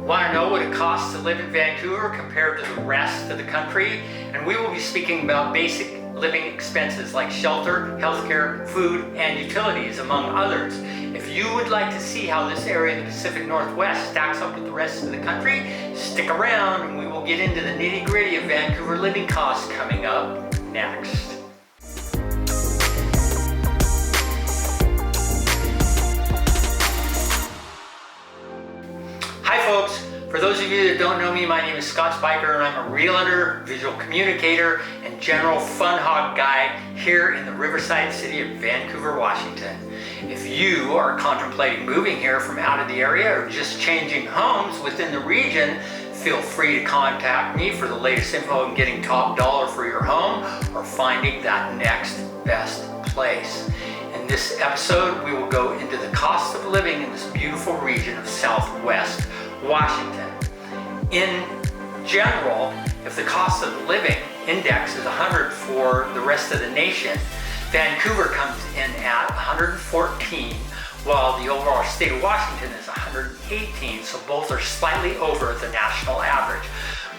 Want to know what it costs to live in Vancouver compared to the rest of the country? And we will be speaking about basic living expenses like shelter, healthcare, food, and utilities, among others. If you would like to see how this area of the Pacific Northwest stacks up with the rest of the country, stick around and we will get into the nitty-gritty of Vancouver living costs coming up next. Hi folks, for those of you that don't know me, my name is Scott Spiker and I'm a realtor, visual communicator, and general fun hog guy here in the Riverside city of Vancouver, Washington. If you are contemplating moving here from out of the area or just changing homes within the region, feel free to contact me for the latest info on getting top dollar for your home or finding that next best place. In this episode, we will go into the cost of living in this beautiful region of Southwest Washington. In general, if the cost of living index is 100 for the rest of the nation, Vancouver comes in at 114, while the overall state of Washington is 118, so both are slightly over the national average.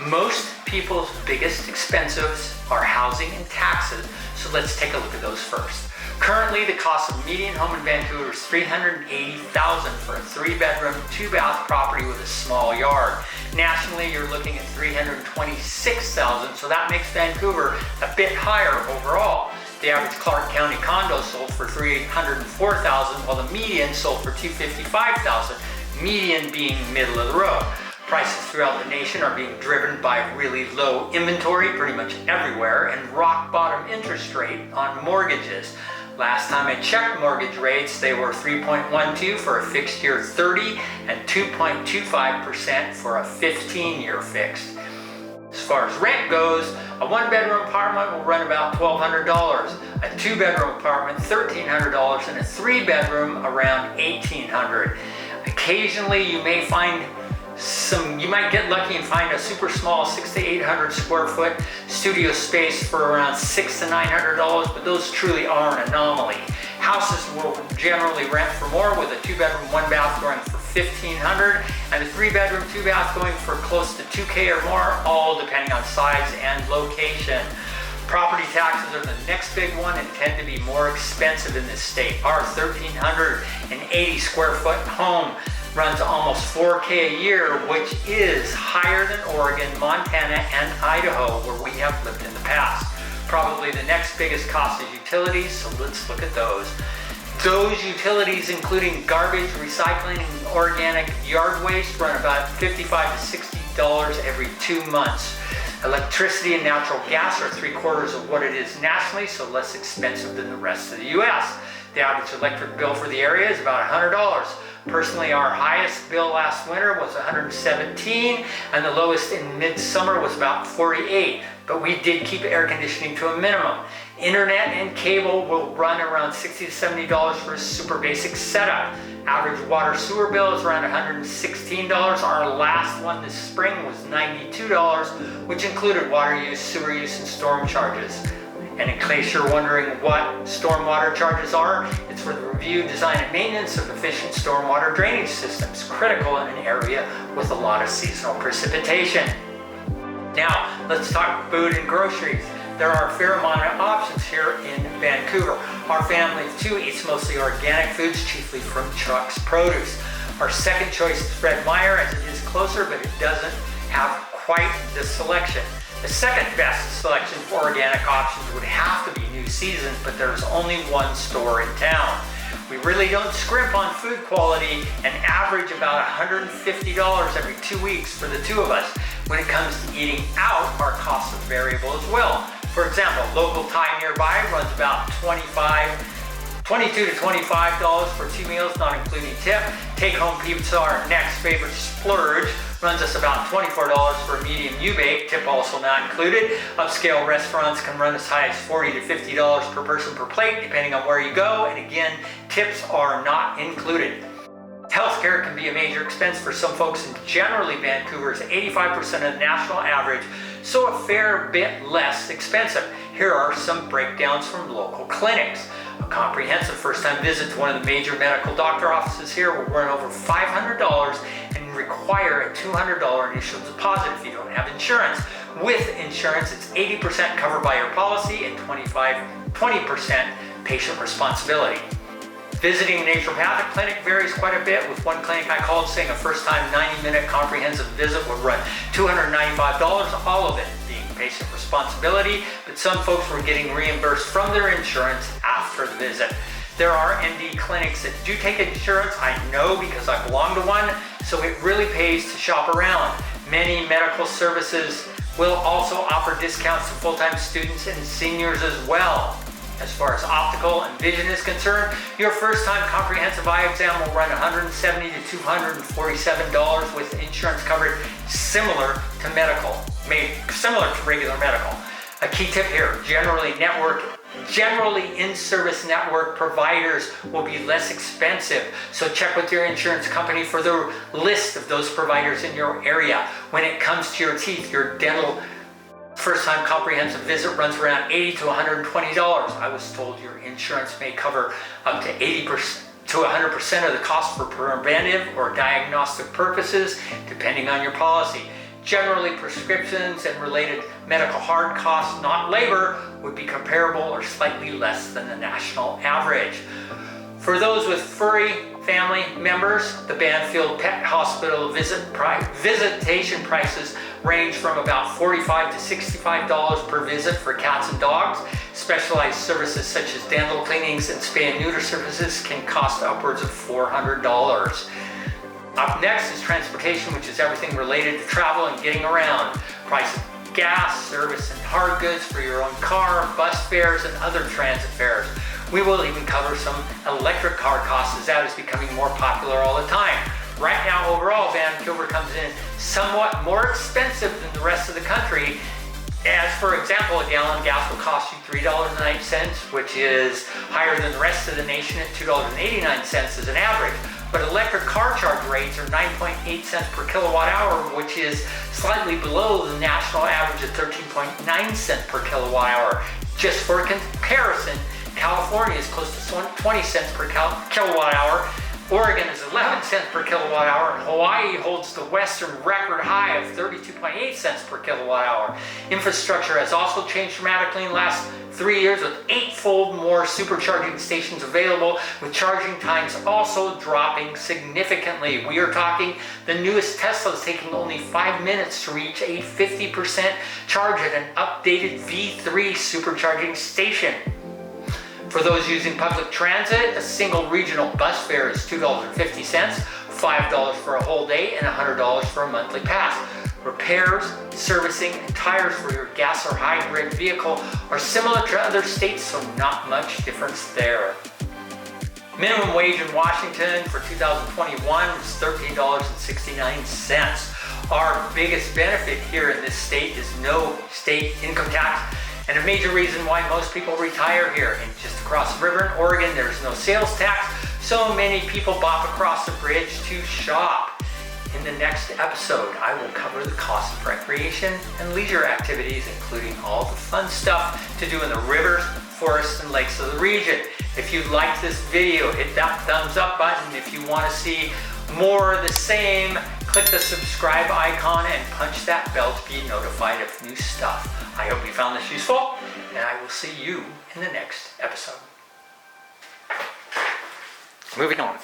Most people's biggest expenses are housing and taxes, so let's take a look at those first. Currently, the cost of median home in Vancouver is $380,000 for a 3-bedroom, 2-bath property with a small yard. Nationally, you're looking at $326,000, so that makes Vancouver a bit higher overall. The average Clark County condo sold for $304,000, while the median sold for $255,000, median being middle of the road. Prices throughout the nation are being driven by really low inventory pretty much everywhere and rock bottom interest rate on mortgages. Last time I checked mortgage rates, they were 3.12 for a fixed year 30 and 2.25% for a 15-year fixed. As far as rent goes, a 1-bedroom apartment will run about $1,200, a 2-bedroom apartment $1,300, and a 3-bedroom around $1,800. Occasionally you might get lucky and find a super small 600 to 800 square foot studio space for around $600 to $900, but those truly are an anomaly. Houses will generally rent for more, with a 2-bedroom, 1-bath going for $1,500 and a 3-bedroom, 2-bath going for close to $2,000 or more, all depending on size and location. Property taxes are the next big one and tend to be more expensive in this state. Our 1,380 square foot home runs almost $4,000 a year, which is higher than Oregon, Montana, and Idaho, where we have lived in the past. Probably the next biggest cost is utilities, so let's look at those. Those utilities, including garbage, recycling, and organic yard waste, run about $55 to $60 every 2 months. Electricity and natural gas are 3/4 of what it is nationally, so less expensive than the rest of the U.S. The average electric bill for the area is about $100. Personally, our highest bill last winter was $117, and the lowest in midsummer was about $48, but we did keep air conditioning to a minimum. Internet and cable will run around $60 to $70 for a super basic setup. Average water sewer bill is around $116. Our last one this spring was $92, which included water use, sewer use, and storm charges. And in case you're wondering what stormwater charges are, it's for the review, design, and maintenance of efficient stormwater drainage systems, critical in an area with a lot of seasonal precipitation. Now, let's talk food and groceries. There are a fair amount of options here in Vancouver. Our family too eats mostly organic foods, chiefly from Chuck's Produce. Our second choice is Fred Meyer, as it is closer, but it doesn't have quite the selection. The second best selection for organic options would have to be New Season, but there's only one store in town. We really don't scrimp on food quality and average about $150 every 2 weeks for the two of us. When it comes to eating out, our costs are variable as well. For example, local Thai nearby runs about $22 to $25 for 2 meals, not including tip. Take-home pizza, our next favorite splurge, runs us about $24 for a medium U-bake, tip also not included. Upscale restaurants can run as high as $40 to $50 per person per plate, depending on where you go, and again, tips are not included. Healthcare can be a major expense for some folks, and generally Vancouver is 85% of the national average, so a fair bit less expensive. Here are some breakdowns from local clinics. A comprehensive first-time visit to one of the major medical doctor offices here will run over $500, and require a $200 initial deposit if you don't have insurance. With insurance, it's 80% covered by your policy and 20% patient responsibility. Visiting a naturopathic clinic varies quite a bit. With one clinic I called saying a first-time 90-minute comprehensive visit would run $295, all of it being patient responsibility, but some folks were getting reimbursed from their insurance after the visit. There are ND clinics that do take insurance, I know because I belong to one, so it really pays to shop around. Many medical services will also offer discounts to full-time students and seniors as well. As far as optical and vision is concerned, your first-time comprehensive eye exam will run $170 to $247 with insurance coverage similar to regular medical. A key tip here, generally in-service network providers will be less expensive, so check with your insurance company for the list of those providers in your area. When it comes to your teeth, your dental first-time comprehensive visit runs around $80 to $120. I was told your insurance may cover up to 80% to 100% of the cost for preventive or diagnostic purposes, depending on your policy. Generally, prescriptions and related medical hard costs, not labor, would be comparable or slightly less than the national average. For those with furry family members, the Banfield Pet Hospital visitation prices range from about $45 to $65 per visit for cats and dogs. Specialized services such as dental cleanings and spay and neuter services can cost upwards of $400. Up next is transportation, which is everything related to travel and getting around. Price of gas, service and hard goods for your own car, bus fares, and other transit fares. We will even cover some electric car costs as that is becoming more popular all the time. Right now, overall, Vancouver comes in somewhat more expensive than the rest of the country. As for example, a gallon of gas will cost you $3.09, which is higher than the rest of the nation at $2.89 as an average. But electric car charge rates are 9.8 cents per kilowatt hour, which is slightly below the national average of 13.9 cents per kilowatt hour. Just for comparison, California is close to 20 cents per kilowatt hour. Oregon is 11 cents per kilowatt hour, and Hawaii holds the Western record high of 32.8 cents per kilowatt hour. Infrastructure has also changed dramatically in the last 3 years, with 8-fold more supercharging stations available, with charging times also dropping significantly. We are talking the newest Tesla is taking only 5 minutes to reach a 50% charge at an updated V3 supercharging station. For those using public transit, a single regional bus fare is $2.50, $5 for a whole day, and $100 for a monthly pass. Repairs, servicing, and tires for your gas or hybrid vehicle are similar to other states, so not much difference there. Minimum wage in Washington for 2021 is $13.69. Our biggest benefit here in this state is no state income tax, and a major reason why most people retire here. And just across the river in Oregon, there's no sales tax, so many people bop across the bridge to shop. In the next episode, I will cover the cost of recreation and leisure activities, including all the fun stuff to do in the rivers, forests, and lakes of the region. If you liked this video, hit that thumbs up button. If you want to see more of the same, click the subscribe icon and punch that bell to be notified of new stuff. I hope you found this useful, and I will see you in the next episode. Moving on.